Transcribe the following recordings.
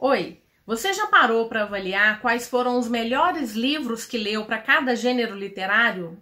Oi, você já parou para avaliar quais foram os melhores livros que leu para cada gênero literário?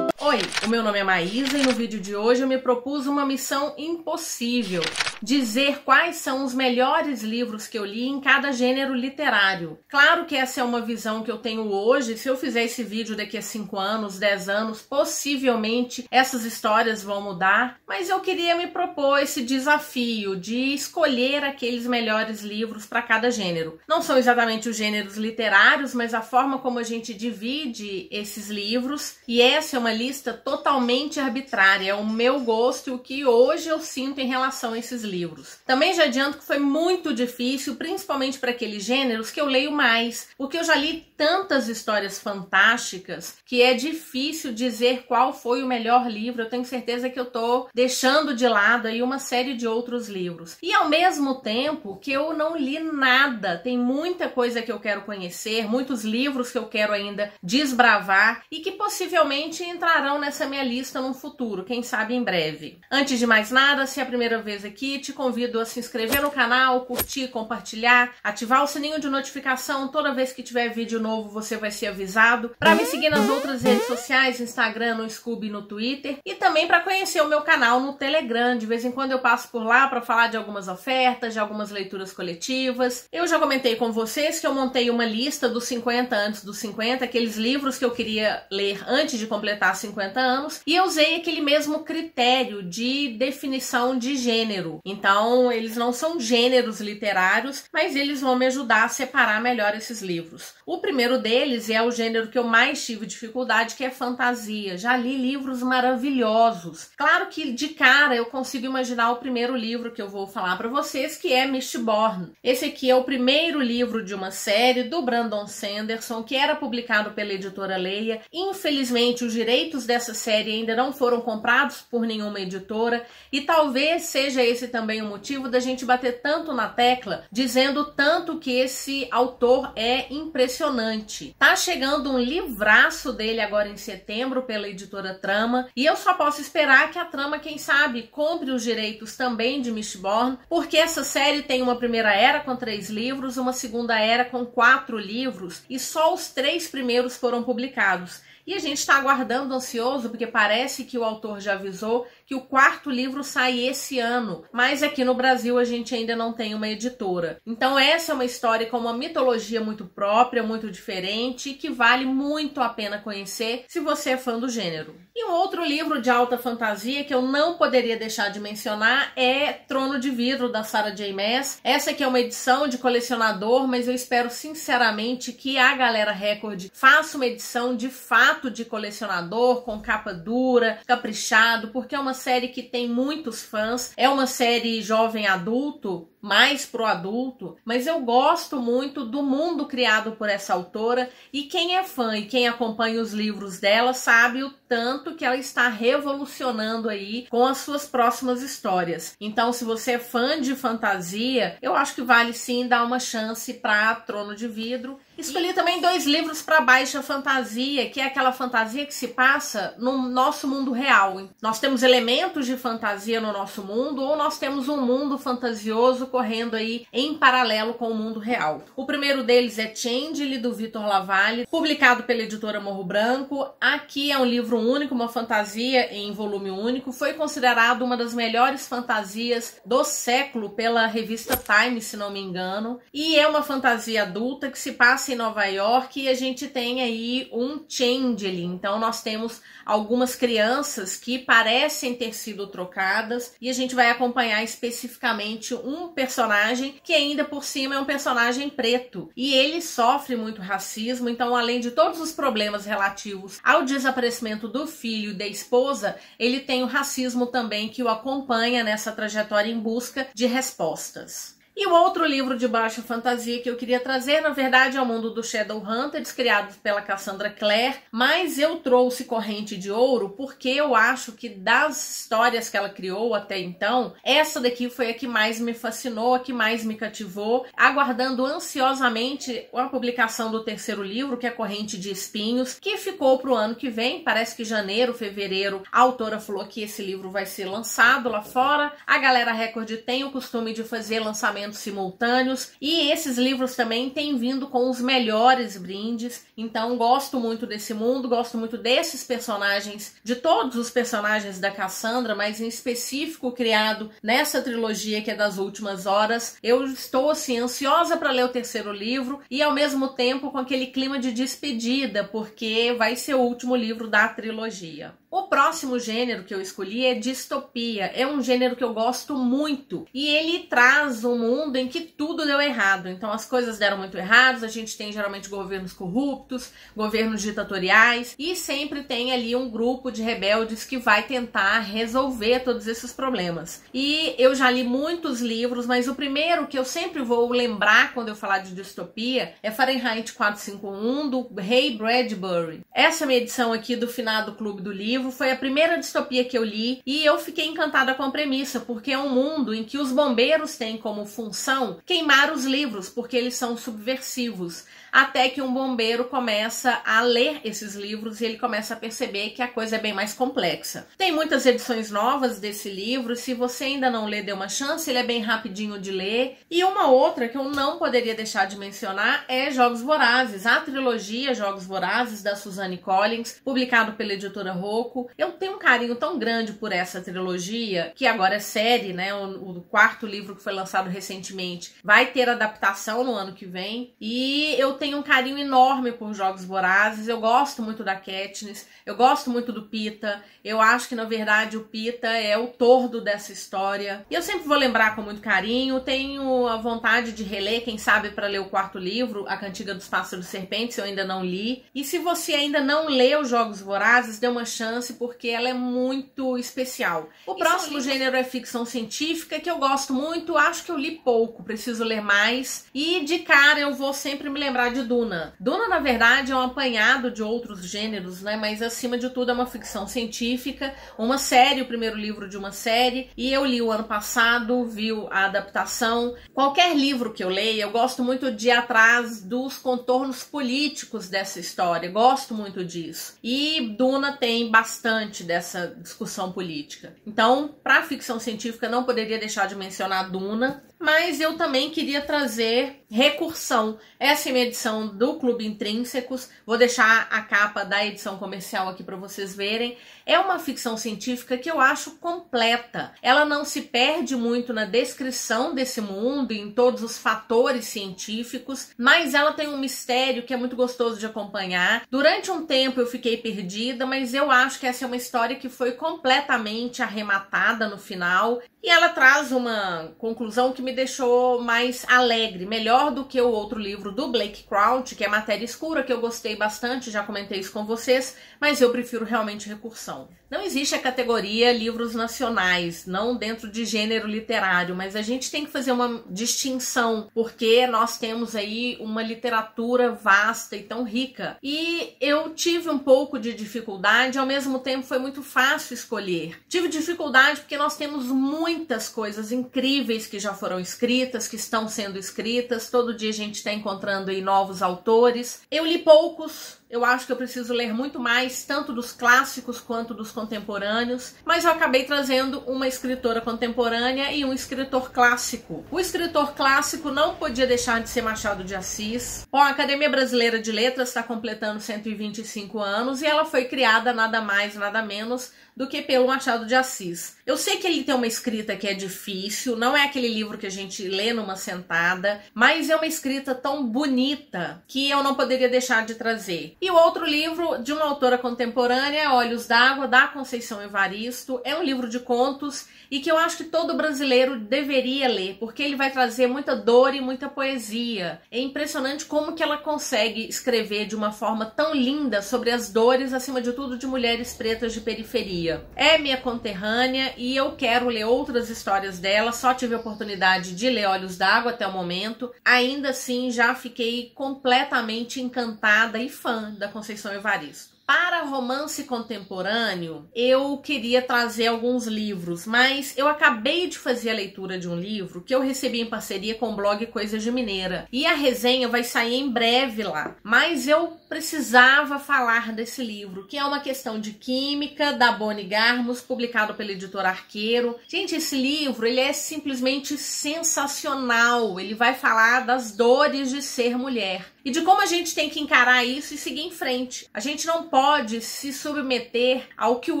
Oi, o meu nome é Maísa e no vídeo de hoje eu me propus uma missão impossível: dizer quais são os melhores livros que eu li em cada gênero literário. Claro que essa é uma visão que eu tenho hoje. Se eu fizer esse vídeo daqui a 5 anos, 10 anos, possivelmente essas histórias vão mudar, mas eu queria me propor esse desafio de escolher aqueles melhores livros para cada gênero. Não são exatamente os gêneros literários, mas a forma como a gente divide esses livros, e essa é uma lista totalmente arbitrária, é o meu gosto e o que hoje eu sinto em relação a esses livros. Também já adianto que foi muito difícil, principalmente para aqueles gêneros que eu leio mais, porque eu já li tantas histórias fantásticas que é difícil dizer qual foi o melhor livro. Eu tenho certeza que eu tô deixando de lado aí uma série de outros livros. E ao mesmo tempo que eu não li nada, tem muita coisa que eu quero conhecer, muitos livros que eu quero ainda desbravar e que possivelmente entrarão nessa minha lista no futuro, quem sabe em breve. Antes de mais nada, se é a primeira vez aqui, te convido a se inscrever no canal, curtir, compartilhar, ativar o sininho de notificação. Toda vez que tiver vídeo novo você vai ser avisado. Para me seguir nas outras redes sociais, Instagram, no Scoob e no Twitter, e também para conhecer o meu canal no Telegram. De vez em quando eu passo por lá para falar de algumas ofertas, de algumas leituras coletivas. Eu já comentei com vocês que eu montei uma lista dos 50 antes dos 50, aqueles livros que eu queria ler antes de completar 50 anos, e eu usei aquele mesmo critério de definição de gênero. Então, eles não são gêneros literários, mas eles vão me ajudar a separar melhor esses livros. O primeiro deles é o gênero que eu mais tive dificuldade, que é fantasia. Já li livros maravilhosos. Claro que de cara eu consigo imaginar o primeiro livro que eu vou falar para vocês, que é Mistborn. Esse aqui é o primeiro livro de uma série do Brandon Sanderson, que era publicado pela editora Leia. Infelizmente, os direitos dessa série ainda não foram comprados por nenhuma editora, e talvez seja esse também o motivo da gente bater tanto na tecla, dizendo tanto que esse autor é impressionante. Tá chegando um livraço dele agora em setembro pela editora Trama, e eu só posso esperar que a Trama, quem sabe, compre os direitos também de Mistborn, porque essa série tem uma primeira era com 3 livros, uma segunda era com 4 livros, e só os 3 primeiros foram publicados. E a gente está aguardando ansioso, porque parece que o autor já avisou que o 4º livro sai esse ano, mas aqui no Brasil a gente ainda não tem uma editora. Então essa é uma história com uma mitologia muito própria, muito diferente, que vale muito a pena conhecer se você é fã do gênero. E um outro livro de alta fantasia que eu não poderia deixar de mencionar é Trono de Vidro, da Sarah J. Maas. Essa aqui é uma edição de colecionador, mas eu espero sinceramente que a Galera Record faça uma edição de fato de colecionador, com capa dura, caprichado, porque é uma série que tem muitos fãs, é uma série jovem adulto, mais pro adulto, mas eu gosto muito do mundo criado por essa autora, e quem é fã e quem acompanha os livros dela sabe o tanto que ela está revolucionando aí com as suas próximas histórias. Então, se você é fã de fantasia, eu acho que vale sim dar uma chance para Trono de Vidro. Escolhi também 2 livros para baixa fantasia, que é aquela fantasia que se passa no nosso mundo real. Nós temos elementos de fantasia no nosso mundo, ou nós temos um mundo fantasioso correndo aí em paralelo com o mundo real. O primeiro deles é Changeling, do Victor Lavalle, publicado pela editora Morro Branco. Aqui é um livro único, uma fantasia em volume único. Foi considerado uma das melhores fantasias do século pela revista Time, se não me engano. E é uma fantasia adulta que se passa em Nova York, e a gente tem aí um Changeling. Então nós temos algumas crianças que parecem ter sido trocadas, e a gente vai acompanhar especificamente um personagem que ainda por cima é um personagem preto, e ele sofre muito racismo. Então, além de todos os problemas relativos ao desaparecimento do filho e da esposa, ele tem o racismo também que o acompanha nessa trajetória em busca de respostas. E o outro livro de baixa fantasia que eu queria trazer, na verdade, é o Mundo dos Shadowhunters, criado pela Cassandra Clare, mas eu trouxe Corrente de Ouro porque eu acho que das histórias que ela criou até então, essa daqui foi a que mais me fascinou, a que mais me cativou, aguardando ansiosamente a publicação do terceiro livro, que é Corrente de Espinhos, que ficou para o ano que vem, parece que janeiro, fevereiro, a autora falou que esse livro vai ser lançado lá fora. A Galera Record tem o costume de fazer lançamentos simultâneos e esses livros também têm vindo com os melhores brindes, então gosto muito desse mundo, gosto muito desses personagens, de todos os personagens da Cassandra, mas em específico criado nessa trilogia que é das Últimas Horas. Eu estou assim ansiosa para ler o terceiro livro e ao mesmo tempo com aquele clima de despedida, porque vai ser o último livro da trilogia. O próximo gênero que eu escolhi é distopia. É um gênero que eu gosto muito. E ele traz um mundo em que tudo deu errado. Então as coisas deram muito erradas. A gente tem geralmente governos corruptos, governos ditatoriais. E sempre tem ali um grupo de rebeldes que vai tentar resolver todos esses problemas. E eu já li muitos livros, mas o primeiro que eu sempre vou lembrar quando eu falar de distopia é Fahrenheit 451, do Ray Bradbury. Essa é a minha edição aqui do finado Clube do Livro. Foi a primeira distopia que eu li e eu fiquei encantada com a premissa, porque é um mundo em que os bombeiros têm como função queimar os livros, porque eles são subversivos. Até que um bombeiro começa a ler esses livros e ele começa a perceber que a coisa é bem mais complexa. Tem muitas edições novas desse livro, se você ainda não lê, dê uma chance, ele é bem rapidinho de ler. E uma outra que eu não poderia deixar de mencionar é Jogos Vorazes, a trilogia Jogos Vorazes da Suzanne Collins, publicado pela editora Rocco. Eu tenho um carinho tão grande por essa trilogia, que agora é série, né? O quarto livro que foi lançado recentemente vai ter adaptação no ano que vem. E eu tenho um carinho enorme por Jogos Vorazes. Eu gosto muito da Katniss, eu gosto muito do Pita. Eu acho que, na verdade, o Pita é o tordo dessa história. E eu sempre vou lembrar com muito carinho. Tenho a vontade de reler, quem sabe, para ler o quarto livro, A Cantiga dos Pássaros e Serpentes, eu ainda não li. E se você ainda não leu Jogos Vorazes, dê uma chance, porque ela é muito especial. O próximo gênero é ficção científica, que eu gosto muito. Acho que eu li pouco, preciso ler mais. E, de cara, eu vou sempre me lembrar de Duna. Duna, na verdade, é um apanhado de outros gêneros, né? Mas, acima de tudo, é uma ficção científica, uma série, o primeiro livro de uma série, e eu li o ano passado, vi a adaptação. Qualquer livro que eu leia, eu gosto muito de ir atrás dos contornos políticos dessa história, gosto muito disso. E Duna tem bastante dessa discussão política. Então, para ficção científica, não poderia deixar de mencionar Duna. Mas eu também queria trazer Recursão. Essa é a minha edição do Clube Intrínsecos. Vou deixar a capa da edição comercial aqui para vocês verem. É uma ficção científica que eu acho completa. Ela não se perde muito na descrição desse mundo, em todos os fatores científicos, mas ela tem um mistério que é muito gostoso de acompanhar. Durante um tempo eu fiquei perdida, mas eu acho que essa é uma história que foi completamente arrematada no final. E ela traz uma conclusão que me deixou mais alegre, melhor do que o outro livro do Blake Crouch, que é Matéria Escura, que eu gostei bastante, já comentei isso com vocês, mas eu prefiro realmente Recursão. Não existe a categoria livros nacionais, não dentro de gênero literário, mas a gente tem que fazer uma distinção, porque nós temos aí uma literatura vasta e tão rica. E eu tive um pouco de dificuldade, ao mesmo tempo foi muito fácil escolher. Tive dificuldade porque nós temos muitas coisas incríveis que já foram escritas, que estão sendo escritas, todo dia a gente está encontrando aí novos autores. Eu li poucos. Eu acho que eu preciso ler muito mais, tanto dos clássicos quanto dos contemporâneos, mas eu acabei trazendo uma escritora contemporânea e um escritor clássico. O escritor clássico não podia deixar de ser Machado de Assis. Bom, a Academia Brasileira de Letras está completando 125 anos e ela foi criada nada mais, nada menos do que pelo Machado de Assis. Eu sei que ele tem uma escrita que é difícil, não é aquele livro que a gente lê numa sentada, mas é uma escrita tão bonita que eu não poderia deixar de trazer. E o outro livro de uma autora contemporânea, Olhos d'Água, da Conceição Evaristo, é um livro de contos e que eu acho que todo brasileiro deveria ler, porque ele vai trazer muita dor e muita poesia. É impressionante como que ela consegue escrever de uma forma tão linda sobre as dores, acima de tudo, de mulheres pretas de periferia. Sofia. É minha conterrânea e eu quero ler outras histórias dela, só tive a oportunidade de ler Olhos d'Água até o momento. Ainda assim, já fiquei completamente encantada e fã da Conceição Evaristo. Para romance contemporâneo, eu queria trazer alguns livros, mas eu acabei de fazer a leitura de um livro que eu recebi em parceria com o blog Coisas de Mineira. E a resenha vai sair em breve lá. Mas eu precisava falar desse livro, que é Uma Questão de Química, da Bonnie Garmus, publicado pela editora Arqueiro. Gente, esse livro, ele é simplesmente sensacional. Ele vai falar das dores de ser mulher e de como a gente tem que encarar isso e seguir em frente. A gente não pode se submeter ao que o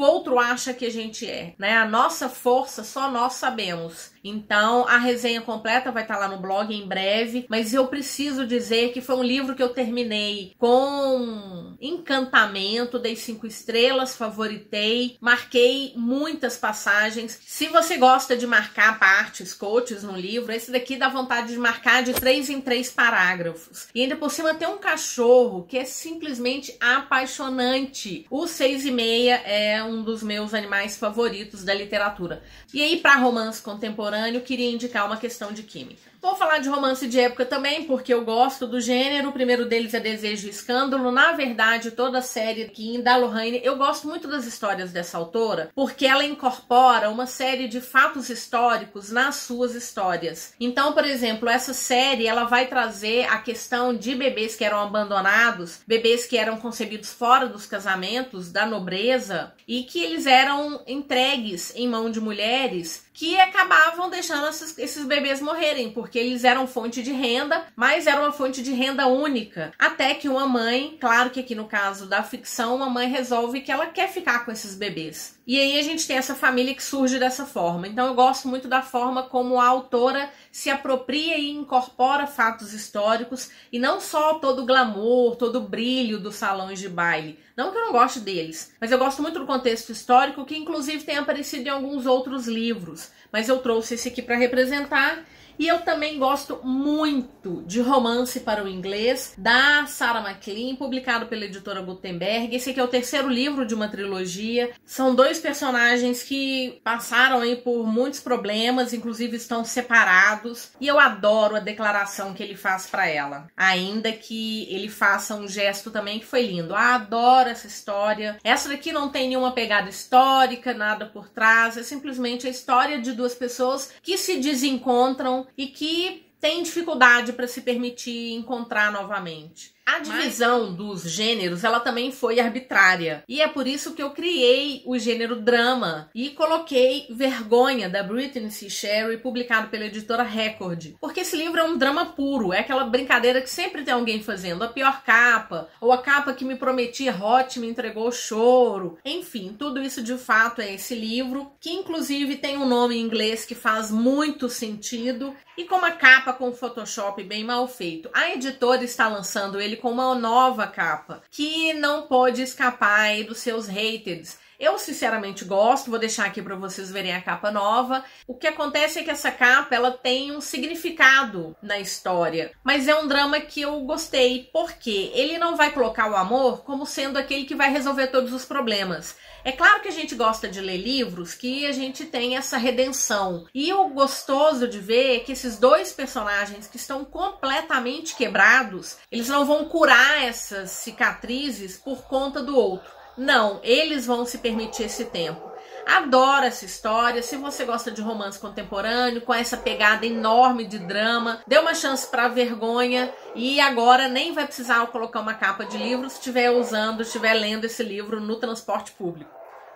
outro acha que a gente é, né? A nossa força só nós sabemos. Então, a resenha completa vai estar lá no blog em breve, mas eu preciso dizer que foi um livro que eu terminei com encantamento, dei 5 estrelas, favoritei, marquei muitas passagens. Se você gosta de marcar partes, quotes no livro, esse daqui dá vontade de marcar de 3 em 3 parágrafos. E ainda por cima tem um cachorro que é simplesmente apaixonante. O 6,5 é um dos meus animais favoritos da literatura. E aí, para romance contemporâneo, eu queria indicar Uma Questão de Química. Vou falar de romance de época também, porque eu gosto do gênero. O primeiro deles é Desejo e Escândalo. Na verdade, toda a série aqui da Lohane, eu gosto muito das histórias dessa autora, porque ela incorpora uma série de fatos históricos nas suas histórias. Então, por exemplo, essa série, ela vai trazer a questão de bebês que eram abandonados, bebês que eram concebidos fora dos casamentos, da nobreza, e que eles eram entregues em mão de mulheres que acabavam deixando esses bebês morrerem, porque eles eram fonte de renda, mas era uma fonte de renda única. Até que uma mãe, claro que aqui no caso da ficção, uma mãe resolve que ela quer ficar com esses bebês. E aí a gente tem essa família que surge dessa forma. Então eu gosto muito da forma como a autora se apropria e incorpora fatos históricos, e não só todo o glamour, todo o brilho dos salões de baile. Não que eu não goste deles, mas eu gosto muito do contexto histórico, que inclusive tem aparecido em alguns outros livros. Mas eu trouxe esse aqui para representar. E eu também gosto muito de Romance para o Inglês, da Sarah MacLean, publicado pela editora Gutenberg. Esse aqui é o 3º livro de uma trilogia. São 2 personagens que passaram aí por muitos problemas, inclusive estão separados. E eu adoro a declaração que ele faz para ela. Ainda que ele faça um gesto também que foi lindo. Adoro essa história. Essa daqui não tem nenhuma pegada histórica, nada por trás. É simplesmente a história de 2 pessoas que se desencontram e que tem dificuldade para se permitir encontrar novamente. A divisão dos gêneros, ela também foi arbitrária. E é por isso que eu criei o gênero drama e coloquei Vergonha, da Brittany C. Sherry, publicado pela editora Record. Porque esse livro é um drama puro, é aquela brincadeira que sempre tem alguém fazendo. A pior capa, ou a capa que me prometia hot me entregou choro. Enfim, tudo isso de fato é esse livro, que inclusive tem um nome em inglês que faz muito sentido, e com uma capa com Photoshop bem mal feito. A editora está lançando ele com uma nova capa, que não pode escapar aí dos seus haters. Eu sinceramente gosto, vou deixar aqui para vocês verem a capa nova. O que acontece é que essa capa, ela tem um significado na história, mas é um drama que eu gostei, porque ele não vai colocar o amor como sendo aquele que vai resolver todos os problemas. É claro que a gente gosta de ler livros que a gente tem essa redenção. E o gostoso de ver é que esses 2 personagens que estão completamente quebrados, eles não vão curar essas cicatrizes por conta do outro. Não, eles vão se permitir esse tempo. Adoro essa história. Se você gosta de romance contemporâneo, com essa pegada enorme de drama, dê uma chance para Vergonha. E agora nem vai precisar colocar uma capa de livro se estiver usando, estiver lendo esse livro no transporte público.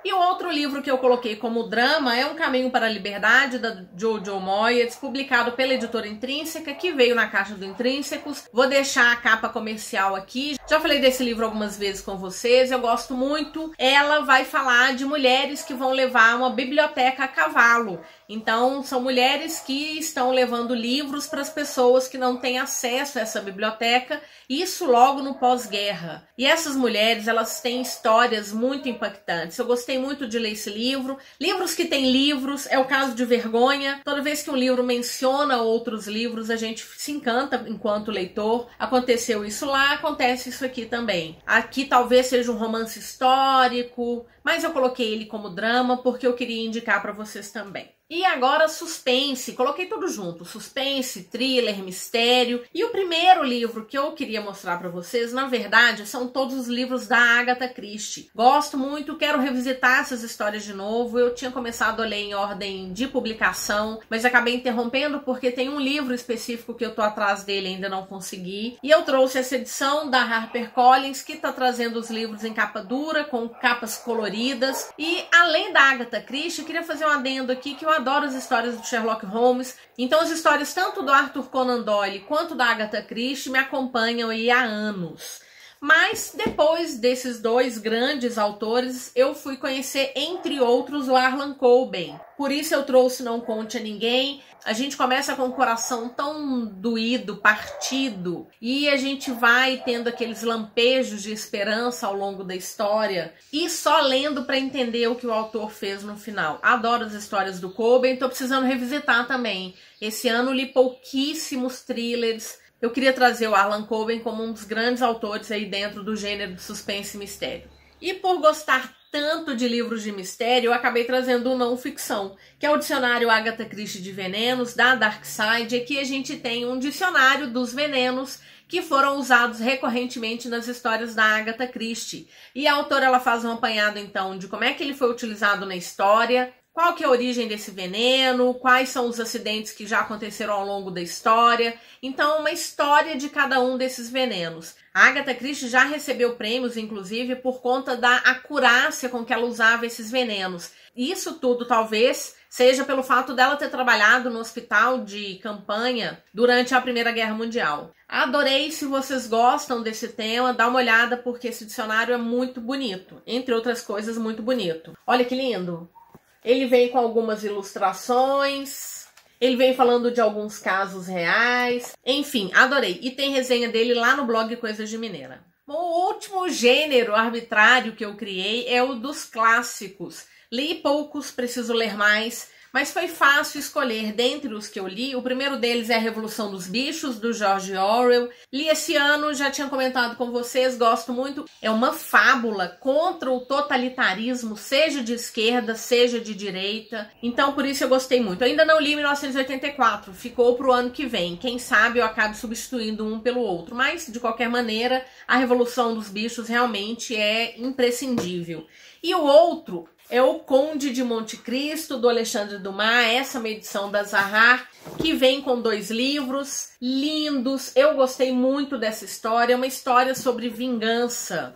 E o outro livro que eu coloquei como drama é Um Caminho para a Liberdade, da Jojo Moyes, publicado pela editora Intrínseca, que veio na caixa do Intrínsecos. Vou deixar a capa comercial aqui. Já falei desse livro algumas vezes com vocês, eu gosto muito. Ela vai falar de mulheres que vão levar uma biblioteca a cavalo. Então, são mulheres que estão levando livros para as pessoas que não têm acesso a essa biblioteca, isso logo no pós-guerra. E essas mulheres, elas têm histórias muito impactantes. Eu gostei muito de ler esse livro. Livros que têm livros, é o caso de Vergonha. Toda vez que um livro menciona outros livros, a gente se encanta enquanto leitor. Aconteceu isso lá, acontece isso aqui também. Aqui talvez seja um romance histórico, mas eu coloquei ele como drama porque eu queria indicar para vocês também. E agora suspense, coloquei tudo junto, suspense, thriller, mistério. E o primeiro livro que eu queria mostrar para vocês, na verdade, são todos os livros da Agatha Christie. Gosto muito, quero revisitar essas histórias de novo. Eu tinha começado a ler em ordem de publicação, mas acabei interrompendo porque tem um livro específico que eu tô atrás dele e ainda não consegui. E eu trouxe essa edição da HarperCollins, que tá trazendo os livros em capa dura, com capas coloridas. E além da Agatha Christie, eu queria fazer um adendo aqui que eu adoro as histórias do Sherlock Holmes, então as histórias tanto do Arthur Conan Doyle quanto da Agatha Christie me acompanham aí há anos. Mas depois desses dois grandes autores, eu fui conhecer, entre outros, o Harlan Coben. Por isso eu trouxe Não Conte a Ninguém. A gente começa com o coração tão doído, partido, e a gente vai tendo aqueles lampejos de esperança ao longo da história, e só lendo para entender o que o autor fez no final. Adoro as histórias do Coben, tô precisando revisitar também. Esse ano li pouquíssimos thrillers. Eu queria trazer o Harlan Coben como um dos grandes autores aí dentro do gênero de suspense e mistério. E por gostar tanto de livros de mistério, eu acabei trazendo o Não Ficção, que é o dicionário Agatha Christie de venenos, da Dark Side. Aqui a gente tem um dicionário dos venenos que foram usados recorrentemente nas histórias da Agatha Christie. E a autora ela faz um apanhado, então, de como é que ele foi utilizado na história, qual que é a origem desse veneno, quais são os acidentes que já aconteceram ao longo da história. Então, uma história de cada um desses venenos. A Agatha Christie já recebeu prêmios, inclusive, por conta da acurácia com que ela usava esses venenos. Isso tudo, talvez, seja pelo fato dela ter trabalhado no hospital de campanha durante a Primeira Guerra Mundial. Adorei, se vocês gostam desse tema, dá uma olhada, porque esse dicionário é muito bonito. Entre outras coisas, muito bonito. Olha que lindo! Ele vem com algumas ilustrações, ele vem falando de alguns casos reais, enfim, adorei. E tem resenha dele lá no blog Coisas de Mineira. Bom, o último gênero arbitrário que eu criei é o dos clássicos. Li poucos, preciso ler mais, mas foi fácil escolher dentre os que eu li. O primeiro deles é A Revolução dos Bichos, do George Orwell. Li esse ano, já tinha comentado com vocês, gosto muito. É uma fábula contra o totalitarismo, seja de esquerda, seja de direita. Então, por isso eu gostei muito. Ainda não li 1984, ficou pro ano que vem. Quem sabe eu acabe substituindo um pelo outro. Mas, de qualquer maneira, A Revolução dos Bichos realmente é imprescindível. E o outro é o Conde de Monte Cristo, do Alexandre Dumas. Essa é uma edição da Zahar, que vem com 2 livros lindos. Eu gostei muito dessa história. É uma história sobre vingança.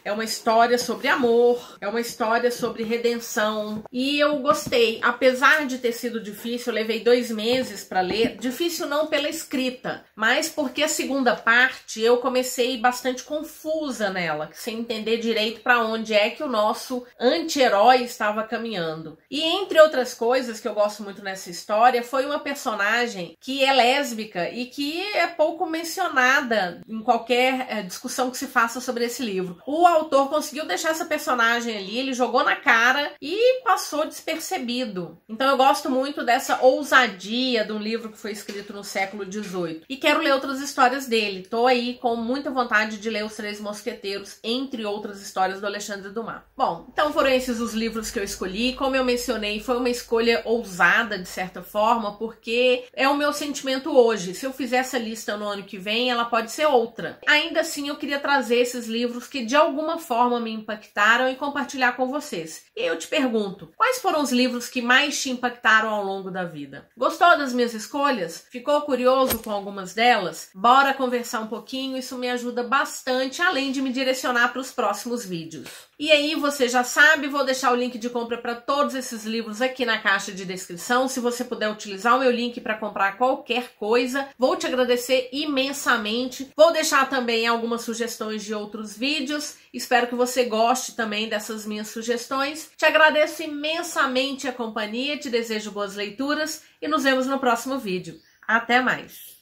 É uma história sobre amor, é uma história sobre redenção. E eu gostei, apesar de ter sido difícil, eu levei 2 meses para ler. Difícil não pela escrita, mas porque a segunda parte eu comecei bastante confusa nela, sem entender direito para onde é que o nosso anti-herói estava caminhando. E entre outras coisas que eu gosto muito nessa história, foi uma personagem que é lésbica e que é pouco mencionada em qualquer discussão que se faça sobre esse livro. O autor conseguiu deixar essa personagem ali, ele jogou na cara e passou despercebido. Então eu gosto muito dessa ousadia de um livro que foi escrito no século XVIII. E quero ler outras histórias dele. Tô aí com muita vontade de ler Os Três Mosqueteiros, entre outras histórias do Alexandre Dumas. Bom, então foram esses os livros que eu escolhi. Como eu mencionei, foi uma escolha ousada, de certa forma, porque é o meu sentimento hoje. Se eu fizer essa lista no ano que vem, ela pode ser outra. Ainda assim, eu queria trazer esses livros que de alguma forma me impactaram e compartilhar com vocês. E eu te pergunto, quais foram os livros que mais te impactaram ao longo da vida? Gostou das minhas escolhas? Ficou curioso com algumas delas? Bora conversar um pouquinho, isso me ajuda bastante, além de me direcionar para os próximos vídeos. E aí, você já sabe, vou deixar o link de compra para todos esses livros aqui na caixa de descrição. Se você puder utilizar o meu link para comprar qualquer coisa, vou te agradecer imensamente. Vou deixar também algumas sugestões de outros vídeos. Espero que você goste também dessas minhas sugestões. Te agradeço imensamente a companhia, te desejo boas leituras e nos vemos no próximo vídeo. Até mais!